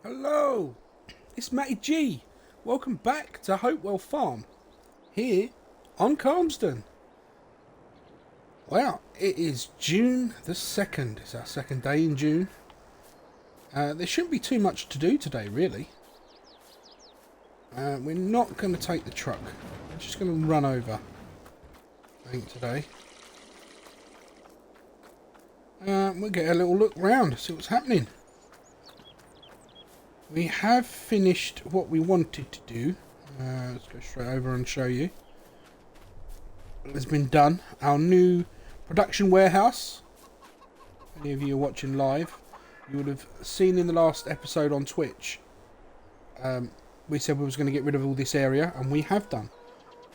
Hello, it's Matty G. Welcome back to Hopewell Farm, here on Calmsden. Well, it is June the 2nd. It's our second day in June. There shouldn't be too much to do today, really. We're not going to take the truck. We're just going to run over, I think, today. We'll get a little look round, see what's happening. We have finished what we wanted to do. Let's go straight over and show you. It's been done. Our new production warehouse. Any of you are watching live, you would have seen in the last episode on Twitch. We said we was going to get rid of all this area, and we have done.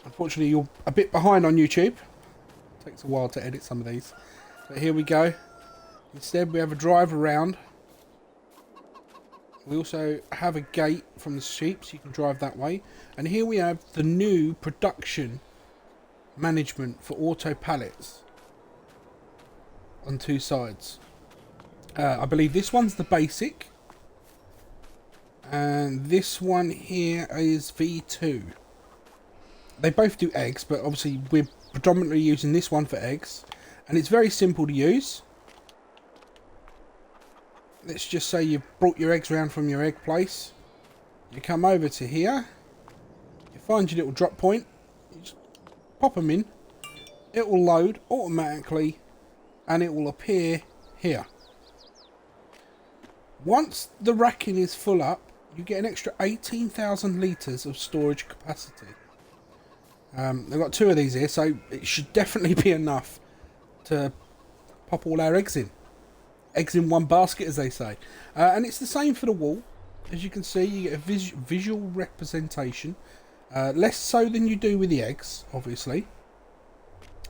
Unfortunately, you're a bit behind on YouTube. It takes a while to edit some of these. But here we go. Instead, we have a drive around. We also have a gate from the sheep, so you can drive that way. And here we have the new production management for auto pallets on two sides. I believe this one's the basic, and this one here is V2. They both do eggs, but obviously we're predominantly using this one for eggs, and it's very simple to use. Let's just say you've brought your eggs around from your egg place. You come over to here. You find your little drop point. You just pop them in. It will load automatically. And it will appear here. Once the racking is full up, you get an extra 18,000 litres of storage capacity. They've got two of these here, so it should definitely be enough to pop all our eggs in. Eggs in one basket, as they say. And it's the same for the wall. As you can see, you get a visual representation. Less so than you do with the eggs, obviously.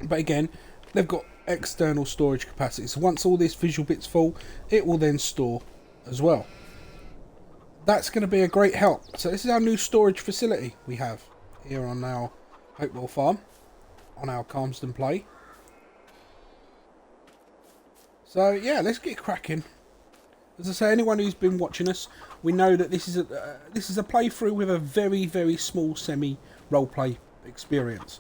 But again, they've got external storage capacity. So once all this visual bit's full, it will then store as well. That's going to be a great help. So this is our new storage facility we have here on our Hopewell Farm, on our Calmsden play. So yeah, let's get cracking. As I say, anyone who's been watching us, we know that this is a playthrough with a very, very small semi roleplay experience.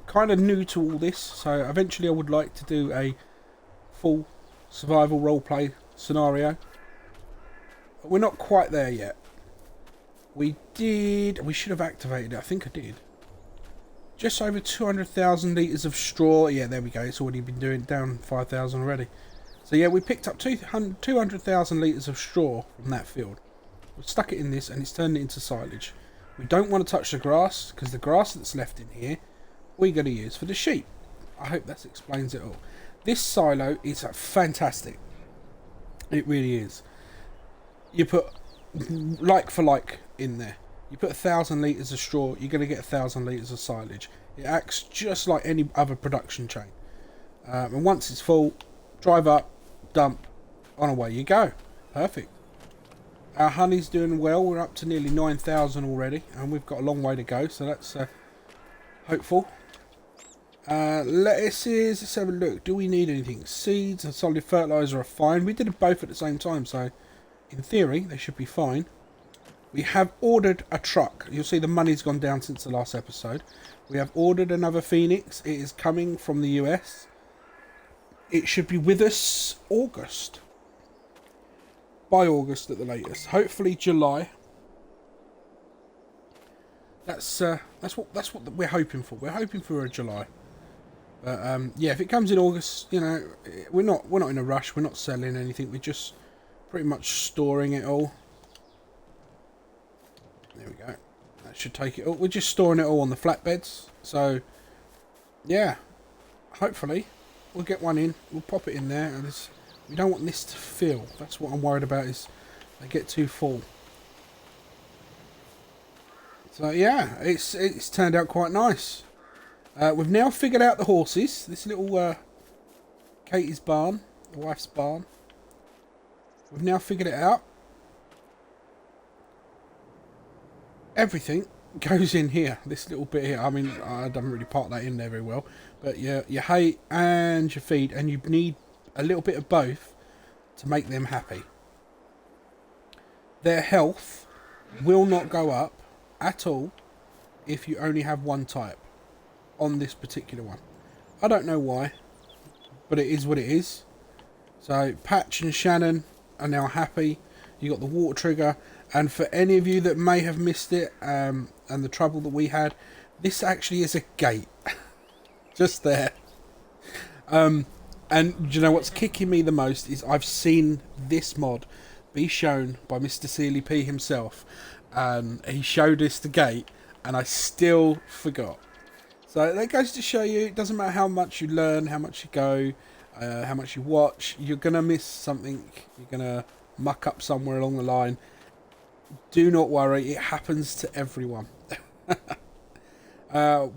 Kind of new to all this, so eventually I would like to do a full survival roleplay scenario. But we're not quite there yet. We should have activated it. I think I did. Just over 200,000 litres of straw. Yeah, there we go. It's already been down 5,000 already. So yeah, we picked up 200,000 litres of straw from that field. We stuck it in this and it's turned it into silage. We don't want to touch the grass, because the grass that's left in here, we're going to use for the sheep. I hope that explains it all. This silo is fantastic. It really is. You put like for like in there. You put 1,000 litres of straw, you're going to get 1,000 litres of silage. It acts just like any other production chain. And once it's full, drive up, dump, on away you go. Perfect. Our honey's doing well. We're up to nearly 9,000 already, and we've got a long way to go, so that's hopeful. Lettuces, let's have a look. Do we need anything? Seeds and solid fertiliser are fine. We did it both at the same time, so in theory they should be fine. We have ordered a truck. You'll see the money's gone down since the last episode. We have ordered another Phoenix. It is coming from the US. It should be with us August. By August at the latest. Hopefully July. That's what we're hoping for. We're hoping for a July. But yeah, if it comes in August, you know, we're not in a rush. We're not selling anything. We're just pretty much storing it all. There we go. That should take it all. We're just storing it all on the flatbeds. So, yeah. Hopefully, we'll get one in. We'll pop it in there. And we don't want this to fill. That's what I'm worried about, is they get too full. So, yeah. It's turned out quite nice. We've now figured out the horses. This little Katie's barn. The wife's barn. We've now figured it out. Everything goes in here, this little bit here. I mean, I haven't really parked that in there very well, but your hay and your feed, and you need a little bit of both to make them happy. their health will not go up at all if you only have one type on this particular one. I don't know why, but it is what it is. So Patch and Shannon are now happy. You got the water trigger, and for any of you that may have missed it and the trouble that we had, this actually is a gate just there. And you know what's kicking me the most is I've seen this mod be shown by Mr. Sealy P himself, and he showed us the gate and I still forgot. So that goes to show you, it doesn't matter how much you learn, how much you go, how much you watch, you're going to miss something, you're going to muck up somewhere along the line. Do not worry, it happens to everyone.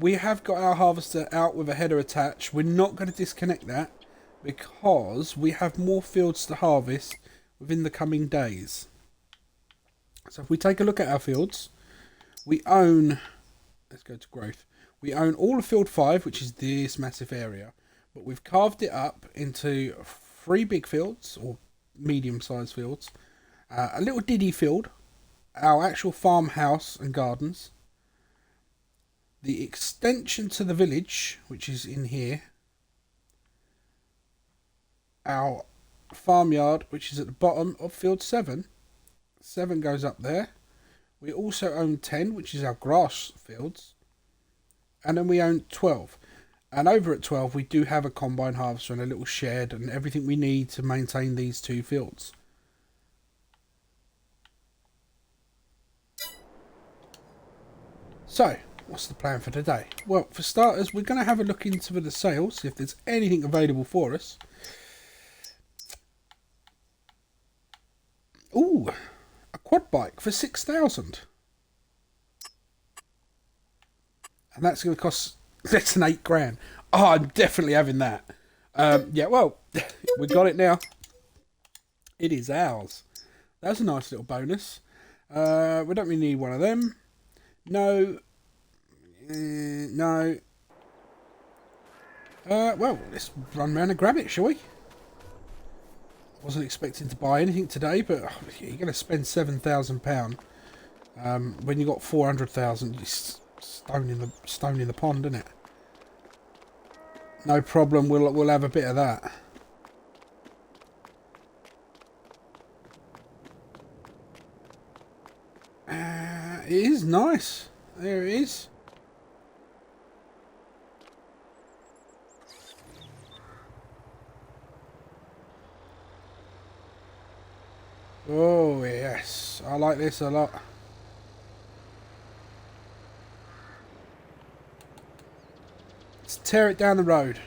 We have got our harvester out with a header attached. We're not going to disconnect that because we have more fields to harvest within the coming days. So if we take a look at our fields, we own, let's go to growth, we own all of field 5, which is this massive area, but we've carved it up into 3 big fields, or medium-sized fields, a little diddy field, our actual farmhouse and gardens, the extension to the village, which is in here, our farmyard, which is at the bottom of field 7. 7 goes up there. We also own 10, which is our grass fields, and then we own 12. And over at 12 we do have a combine harvester and a little shed and everything we need to maintain these 2 fields. So what's the plan for today? Well, for starters, we're going to have a look into the sales, see if there's anything available for us. Ooh, a quad bike for 6,000. And that's going to cost less than 8 grand. Oh, I'm definitely having that. Yeah, well, we got it now. It is ours. That's a nice little bonus. We don't really need one of them. No. No. Well, let's run around and grab it, shall we? Wasn't expecting to buy anything today, but you're going to spend £7,000 when you got 400,000. Stone in the pond, isn't it? No problem. We'll have a bit of that. It is nice. There it is. Oh yes, I like this a lot. Let's tear it down the road.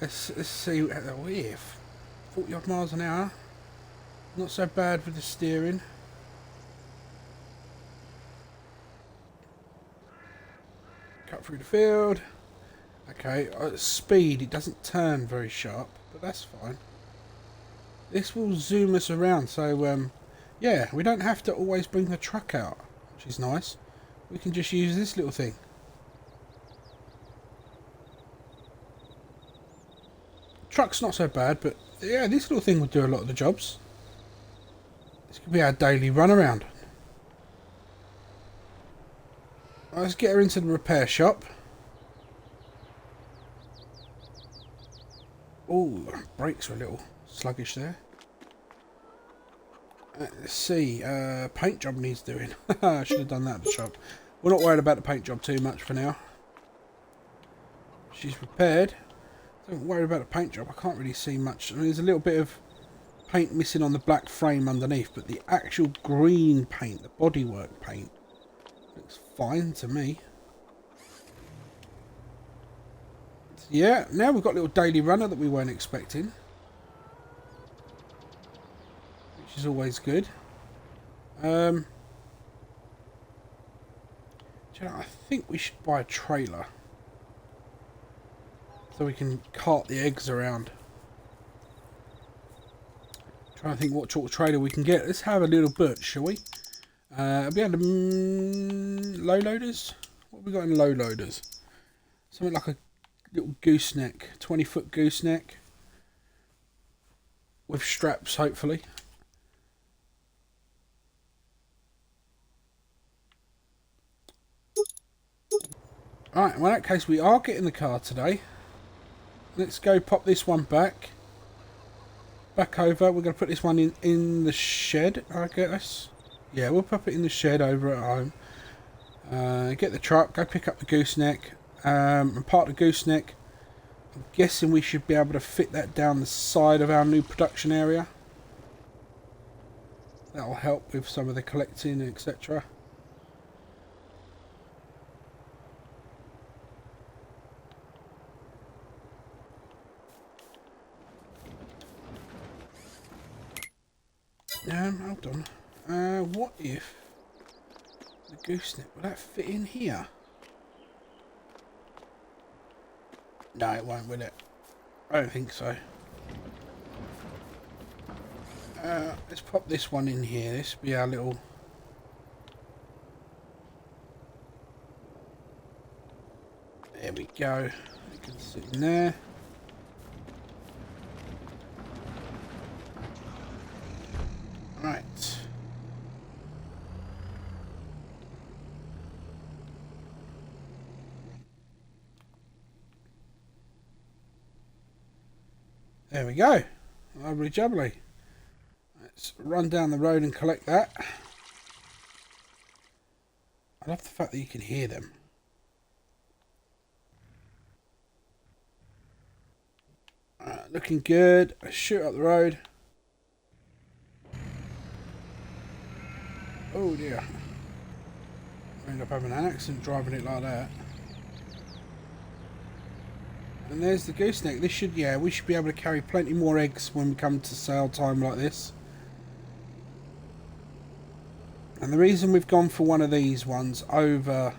Let's see. We're 40 odd miles an hour. Not so bad with the steering. Cut through the field. Okay, speed. It doesn't turn very sharp, but that's fine. This will zoom us around, so yeah, we don't have to always bring the truck out, which is nice. We can just use this little thing. Truck's not so bad, but yeah, this little thing would do a lot of the jobs. This could be our daily run around. Right, let's get her into the repair shop. Oh, brakes are a little sluggish there. Let's see, paint job needs doing. I should have done that at the shop. We're not worried about the paint job too much for now. She's repaired. Don't worry about the paint job. I can't really see much. I mean, there's a little bit of paint missing on the black frame underneath, but the actual green paint, the bodywork paint, looks fine to me. So yeah, now we've got a little daily runner that we weren't expecting, which is always good. Do you know, I think we should buy a trailer so we can cart the eggs around. Trying to think what sort of trailer we can get. Let's have a little bit, shall we? Are we under low loaders? What have we got in low loaders? Something like a little gooseneck, 20-foot gooseneck with straps, hopefully. Right, well in that case we are getting the car today. Let's go pop this one back. Back over. We're going to put this one in the shed, I guess. Yeah, we'll pop it in the shed over at home. Get the truck, go pick up the gooseneck, and park the gooseneck. I'm guessing we should be able to fit that down the side of our new production area. That'll help with some of the collecting, etc. Hold on. What if the gooseneck, will that fit in here? No, it won't, will it? I don't think so. Let's pop this one in here. This will be our little... There we go. It can sit in there. Right. There we go. Lovely jubbly. Let's run down the road and collect that. I love the fact that you can hear them. Looking good. Let's shoot up the road. Oh dear. I end up having an accident driving it like that. And there's the gooseneck. This should, yeah, we should be able to carry plenty more eggs when we come to sale time like this. And the reason we've gone for one of these ones over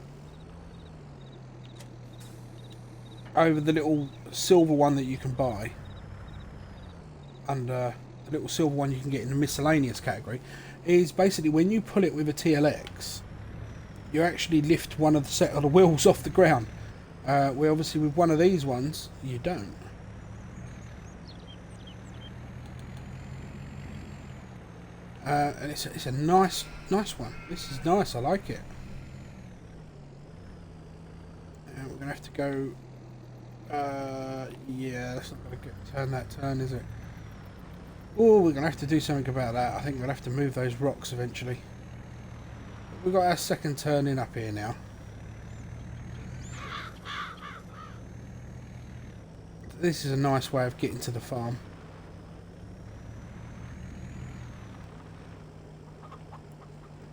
the little silver one that you can buy, and the little silver one you can get in the miscellaneous category, is basically when you pull it with a TLX, you actually lift one of the set of the wheels off the ground. Where obviously with one of these ones, you don't. And it's a nice one. This is nice. I like it. And we're gonna have to go. Yeah, that's not gonna turn that turn, is it? Oh, we're gonna have to do something about that. I think we're gonna have to move those rocks eventually. We've got our second turn in up here now. This is a nice way of getting to the farm.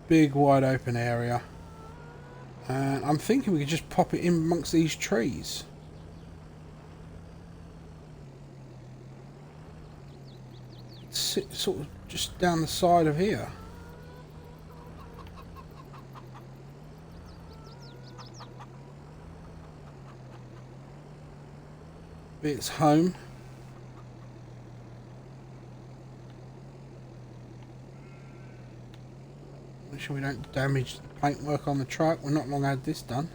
Big wide open area. And I'm thinking we could just pop it in amongst these trees. Sit sort of just down the side of here. It's home. Make sure we don't damage the paintwork on the truck. We're not long had this done.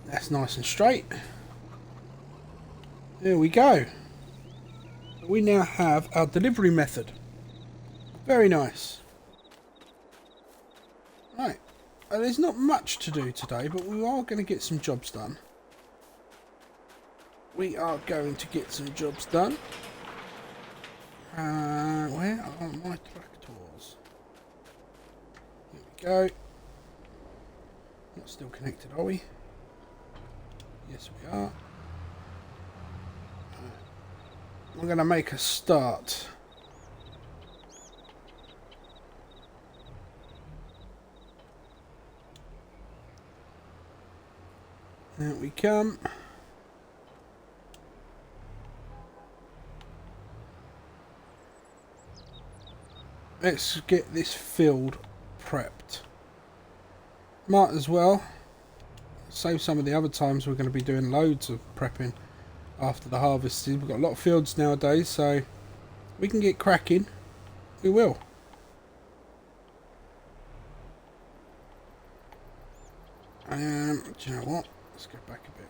That's nice and straight. There we go. We now have our delivery method. Very nice. Right. There's not much to do today, but we are going to get some jobs done. We are going to get some jobs done. Where are my tractors? Here we go. Not still connected, are we? Yes, we are. We're going to make a start. There we come. Let's get this field prepped. Might as well save some of the other times we're going to be doing loads of prepping after the harvest. We've got a lot of fields nowadays, so we can get cracking. We will. Do you know what? Let's go back a bit.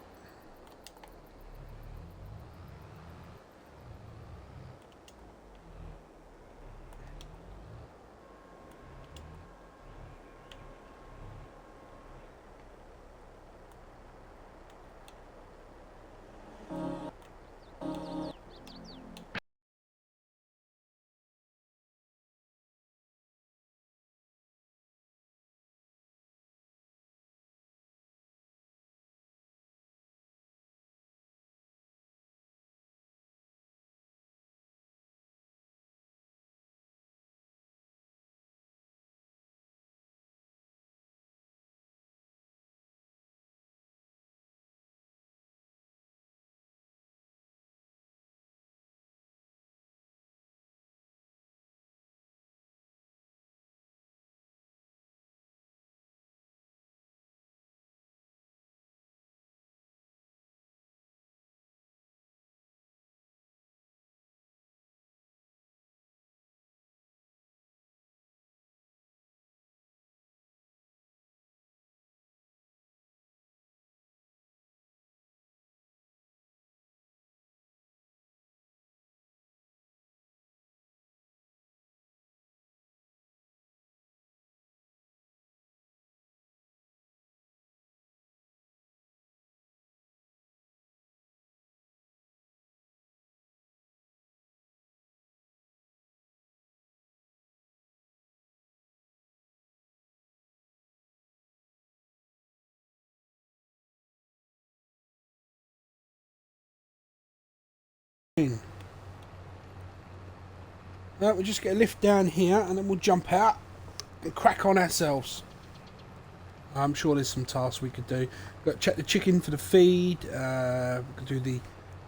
Now we'll just get a lift down here and then we'll jump out and crack on ourselves. I'm sure there's some tasks we could do. Got to check the chicken for the feed. We could do the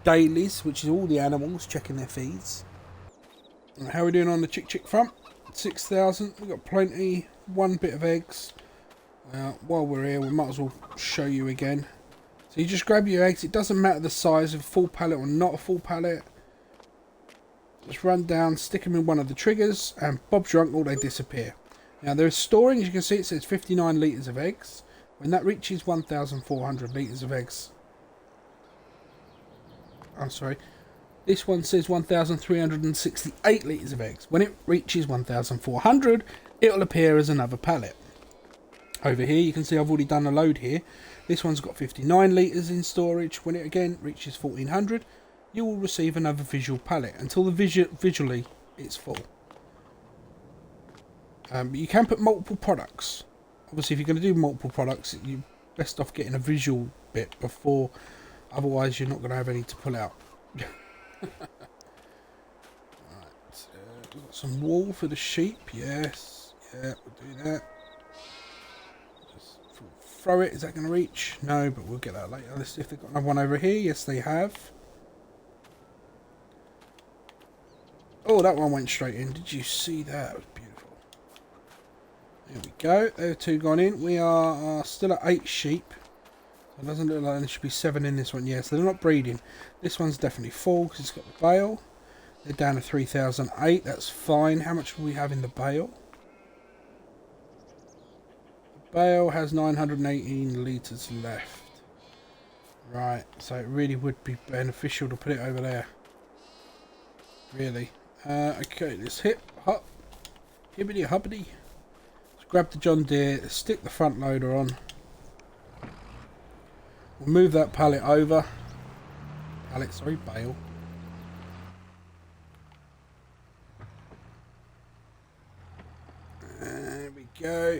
dailies, which is all the animals checking their feeds. And how are we doing on the chick front? 6,000. We've got plenty. One bit of eggs. While we're here, we might as well show you again. So you just grab your eggs. It doesn't matter the size of a full pallet or not a full pallet. Just run down, stick them in one of the triggers, and Bob's your uncle, they disappear. Now there's storing, as you can see, it says 59 litres of eggs. When that reaches 1,400 litres of eggs. I'm sorry. This one says 1,368 litres of eggs. When it reaches 1,400, it'll appear as another pallet. Over here, you can see I've already done a load here. This one's got 59 litres in storage. When it again reaches 1,400, you will receive another visual pallet until the visually it's full. But you can put multiple products. Obviously, if you're going to do multiple products, you're best off getting a visual bit before, otherwise you're not going to have any to pull out. Right, we've got some wool for the sheep. Yes, yeah, we'll do that. Just throw it. Is that going to reach? No, but we'll get that later. Let's see if they've got another one over here. Yes, they have. Oh, that one went straight in. Did you see that? It was beautiful. There we go. There are 2 gone in. We are still at 8 sheep. It doesn't look like there should be 7 in this one. Yes, they're not breeding. This one's definitely full because it's got the bale. They're down to 3,008. That's fine. How much do we have in the bale? The bale has 918 litres left. Right, so it really would be beneficial to put it over there. Really. Okay, let's hop, hibbity hoppity. Let's grab the John Deere, stick the front loader on. We'll move that pallet over. Bale. There we go.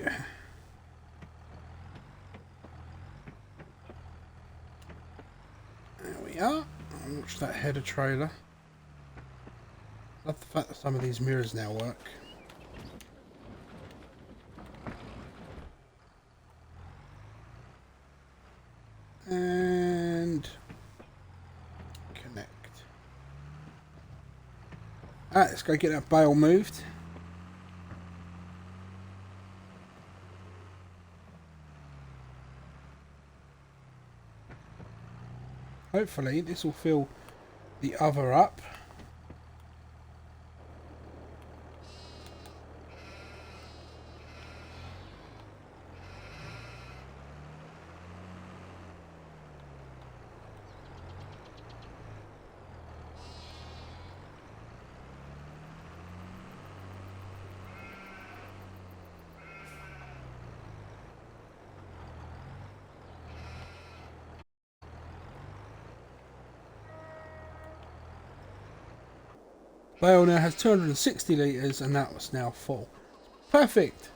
There we are. I'll watch that header trailer. Love the fact that some of these mirrors now work. And connect. Alright, let's go get that bale moved. Hopefully this will fill the other up. Bale now has 260 litres and that was now full. Perfect!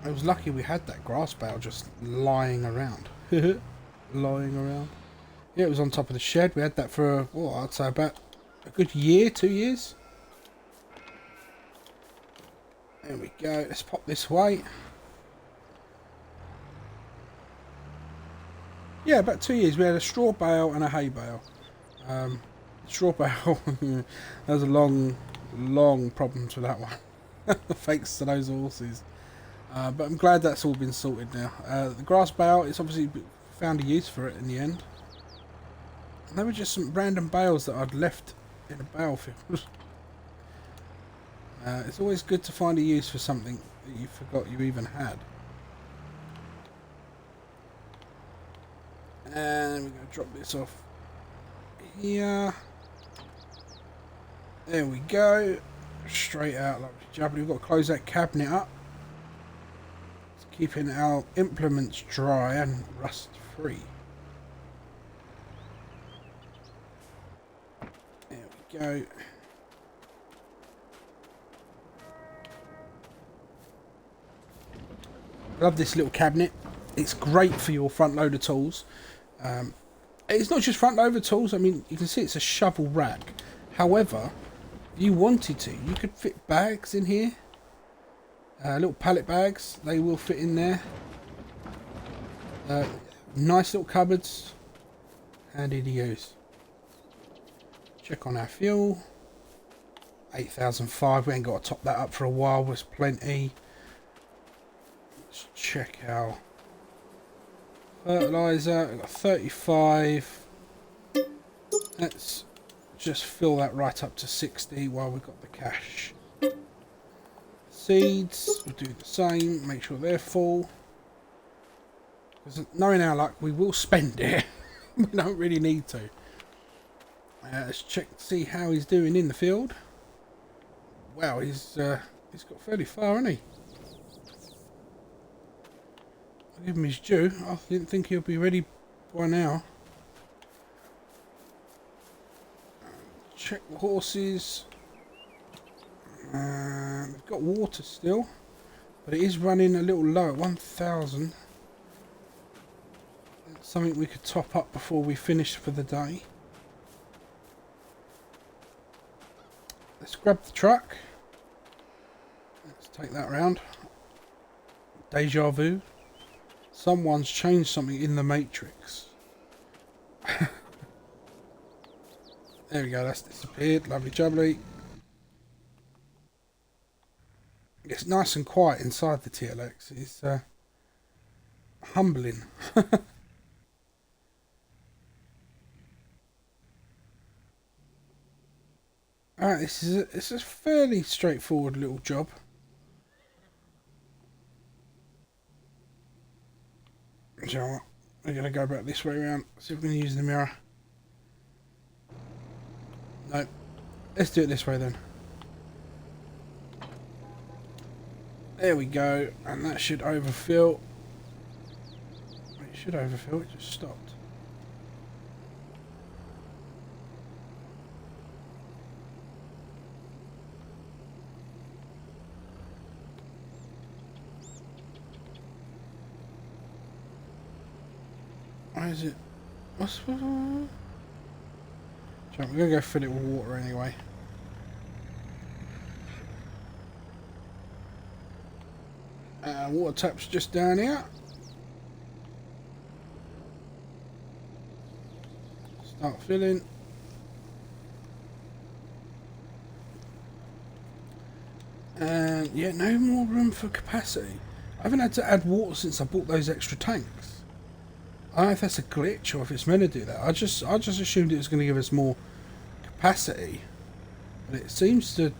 I was lucky we had that grass bale just lying around. Lying around. Yeah, it was on top of the shed. We had that for, well, I'd say about a good year, 2 years. There we go. Let's pop this way. Yeah, about 2 years. We had a straw bale and a hay bale. Straw bale, there was a long problems with that one. Thanks to those horses. But I'm glad that's all been sorted now. The grass bale, it's obviously found a use for it in the end. And they were just some random bales that I'd left in a bale field. It's always good to find a use for something that you forgot you even had. And we're going to drop this off here. There we go. Straight out like jubbly. We've got to close that cabinet up. It's keeping our implements dry and rust free. There we go. Love this little cabinet. It's great for your front loader tools. It's not just front loader tools. I mean, you can see it's a shovel rack. However, if you wanted to, you could fit bags in here. Little pallet bags. They will fit in there. Nice little cupboards. Handy to use. Check on our fuel. 8,005. We ain't got to top that up for a while. There's plenty. Let's check our fertilizer. We've got 35. Let's just fill that right up to 60 while we've got the cash. Seeds, we'll do the same. Make sure they're full. Because knowing our luck, we will spend it. We don't really need to. Let's check to see how he's doing in the field. Wow, he's got fairly far, hasn't he? I'll give him his due. I didn't think he'll be ready by now. Check the horses. We've got water still, but it is running a little low at 1,000. That's something we could top up before we finish for the day. Let's grab the truck. Let's take that round. Deja vu. Someone's changed something in the Matrix. There we go, that's disappeared. Lovely jubbly. It's nice and quiet inside the TLX. It's humbling. Alright, it's a fairly straightforward little job. So we're going to go back this way around. See if we can use the mirror. No. Let's do it this way then. There we go. And that should overfill. It should overfill. It just stopped. Why is it? What's... We're going to go fill it with water anyway. Water tap's just down here. Start filling. And yeah, no more room for capacity. I haven't had to add water since I bought those extra tanks. I don't know if that's a glitch or if it's meant to do that. I just assumed it was going to give us more capacity, but it seems to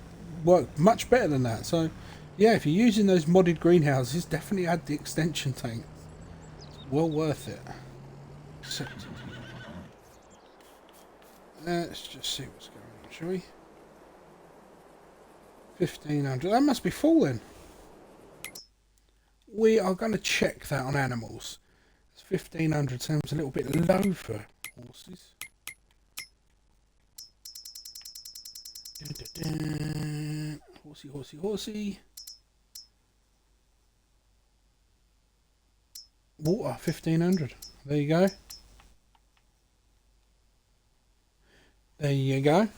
work much better than that. So yeah, if you're using those modded greenhouses, definitely add the extension tank. It's well worth it. Accepted. Let's just see what's going on, shall we? 1,500. That must be full then. We are going to check that on animals. 1,500 sounds a little bit low for horses. Dun, dun, dun. Horsey, horsey, horsey. Water, 1,500. There you go. There you go.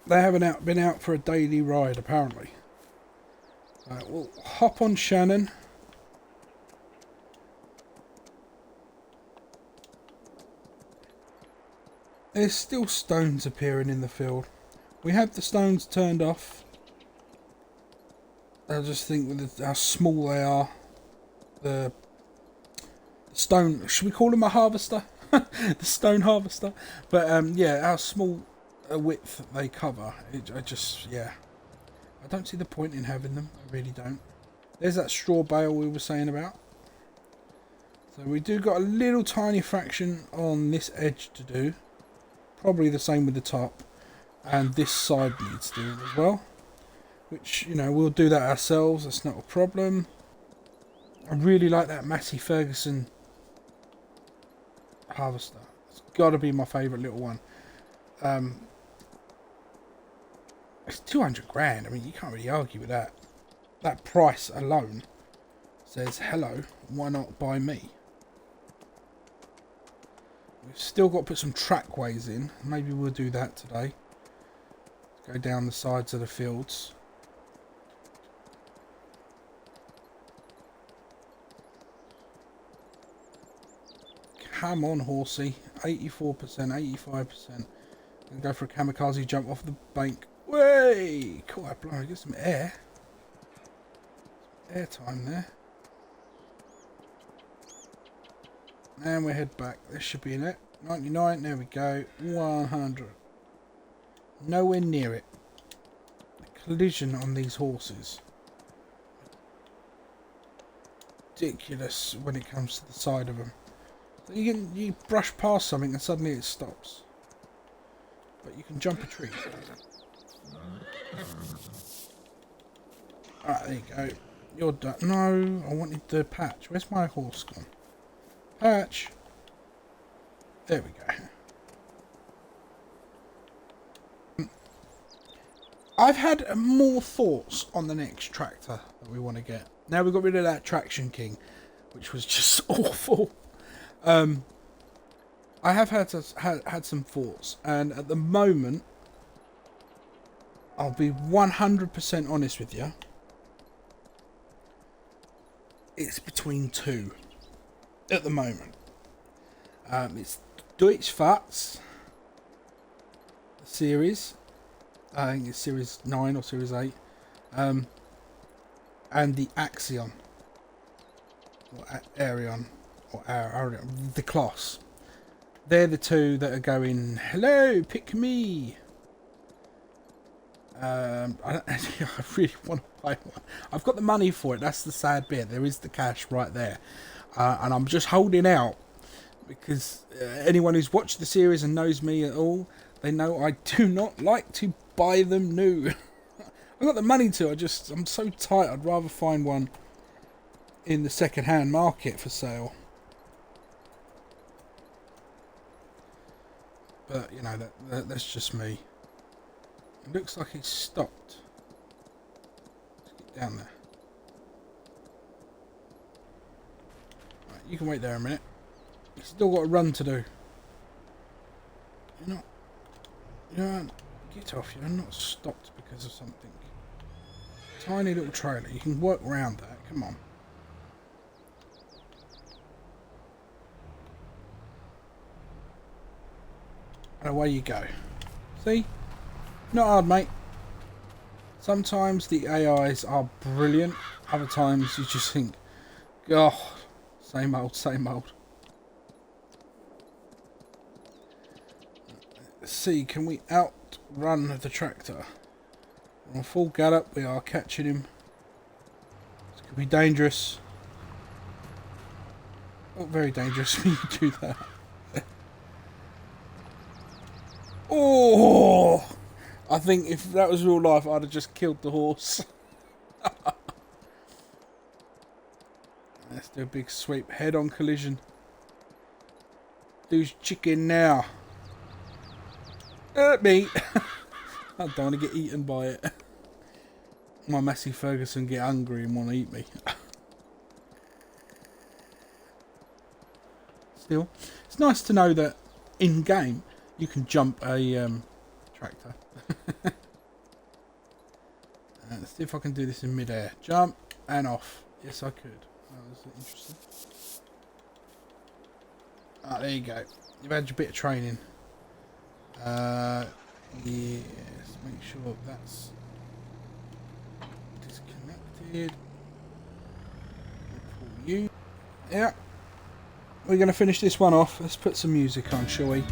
They haven't been out for a daily ride, apparently. Right, we'll hop on Shannon. There's still stones appearing in the field. We have the stones turned off. I just think with how small they are. The stone, should we call them a harvester? The stone harvester. But yeah, how small a width they cover. Yeah. I don't see the point in having them. I really don't. There's that straw bale we were saying about. So we do got a little tiny fraction on this edge to do. Probably the same with the top. And this side needs doing as well. Which, you know, we'll do that ourselves. That's not a problem. I really like that Massey Ferguson harvester. It's got to be my favourite little one. It's 200 grand. I mean, you can't really argue with that. that price alone says, hello, why not buy me? We've still got to put some trackways in. Maybe we'll do that today. Go down the sides of the fields. Come on, horsey. 84%, 85%. And go for a kamikaze jump off the bank. Way! Cool, I blow. Get some air. Some air time there. And we head back. This should be in it. 99. There we go. 100. Nowhere near it. The collision on these horses. Ridiculous when it comes to the side of them. So you brush past something and suddenly it stops. But you can jump a tree. Alright, there you go. You're done. No, I wanted the patch. Where's my horse gone? Patch. There we go. I've had more thoughts on the next tractor that we want to get. Now we've got rid of that Traction King, which was just awful. I have had some thoughts, and at the moment, I'll be 100% honest with you. It's between two at the moment. It's Deutsch Fatz series. I think it's series 9 or series 8. And the Axion. Or Arion. Or Arion. The Kloss. They're the two that are going, hello, pick me. I really want to buy one. I've got the money for it. That's the sad bit. There is the cash right there. And I'm just holding out. Because anyone who's watched the series and knows me at all, they know I do not like to buy them new. I've got the money to. I'm so tight. I'd rather find one in the second-hand market for sale. But you know that's just me. It looks like it's stopped. Let's get down there. Right, you can wait there a minute. You've still got a run to do. You're not. Get off. You're not stopped because of something. Tiny little trailer. You can work around that. Come on. And away you go. See? Not hard, mate. Sometimes the AIs are brilliant. Other times you just think, oh, same old, same old. Let's see, can we outrun the tractor? We're on full gallop. We are catching him. This could be dangerous. Not very dangerous when you do that. Oh! I think if that was real life, I'd have just killed the horse. Let's do a big sweep. Head-on collision. Who's chicken now? Me. I don't want to get eaten by it. My Massey Ferguson get hungry and want to eat me. Still, it's nice to know that in game you can jump a tractor. Let's see if I can do this in mid-air. Jump and off. Yes, I could. That was interesting. Ah, there you go. You've had your bit of training. Yes, make sure that's disconnected. Pull you. Yeah. We're going to finish this one off. Let's put some music on, shall we?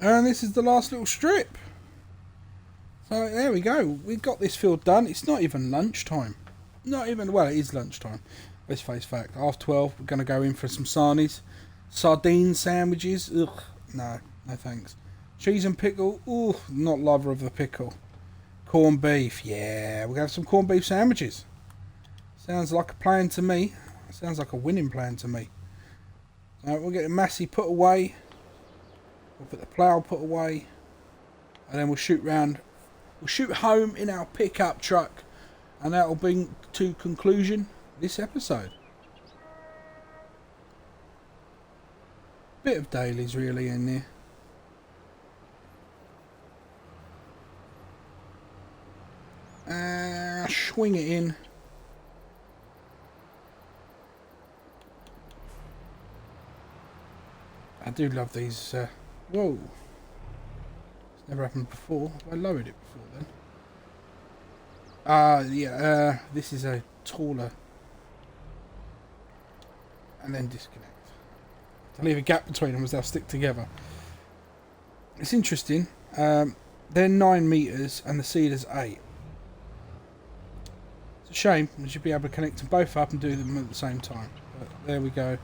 And this is the last little strip. So there we go. We've got this field done. It's not even lunchtime. Not even, well, it is lunchtime. Let's face fact. 12:30, we're going to go in for some sarnies. Sardine sandwiches. Ugh. No thanks. Cheese and pickle. Ooh, not lover of the pickle. Corned beef. Yeah, we're going to have some corned beef sandwiches. Sounds like a plan to me. Sounds like a winning plan to me. We'll get the Massey put away. We'll put the plough put away. And then we'll shoot round. We'll shoot home in our pickup truck. And that'll bring to conclusion this episode. Bit of dailies really in there. Swing it in. I do love these. Whoa. It's never happened before. I lowered it before then. Yeah, this is a taller. And then disconnect. To leave a gap between them as they'll stick together. It's interesting. They're 9 meters and the cedar's 8. It's a shame. We should be able to connect them both up and do them at the same time. But there we go.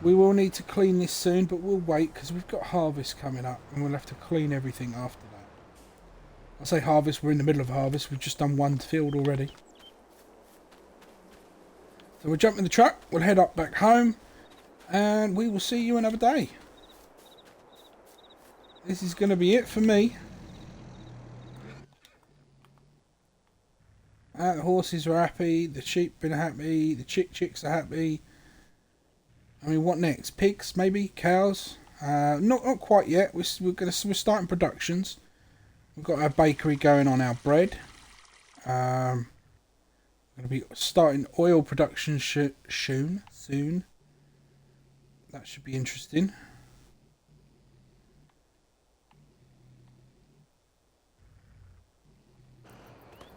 We will need to clean this soon, but we'll wait because we've got harvest coming up and we'll have to clean everything after that. I say harvest, we're in the middle of harvest. We've just done one field already. So we'll jump in the truck, we'll head up back home, and we will see you another day. This is going to be it for me. The horses are happy, the sheep are happy, the chicks are happy. I mean, what next? Pigs, maybe? Cows? Not quite yet. We're starting productions. We've got our bakery going on our bread. Going to be starting oil production soon. That should be interesting.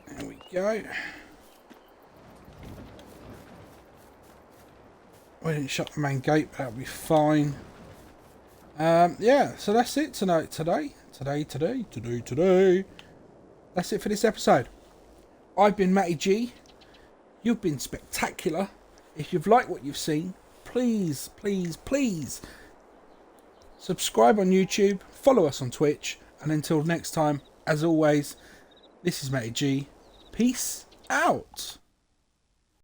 There we go. We didn't shut the main gate, but that'll be fine. Yeah, so that's it tonight. Today. That's it for this episode. I've been Matty G. You've been spectacular. If you've liked what you've seen, please subscribe on YouTube, follow us on Twitch, and until next time, as always, this is Matty G. Peace out.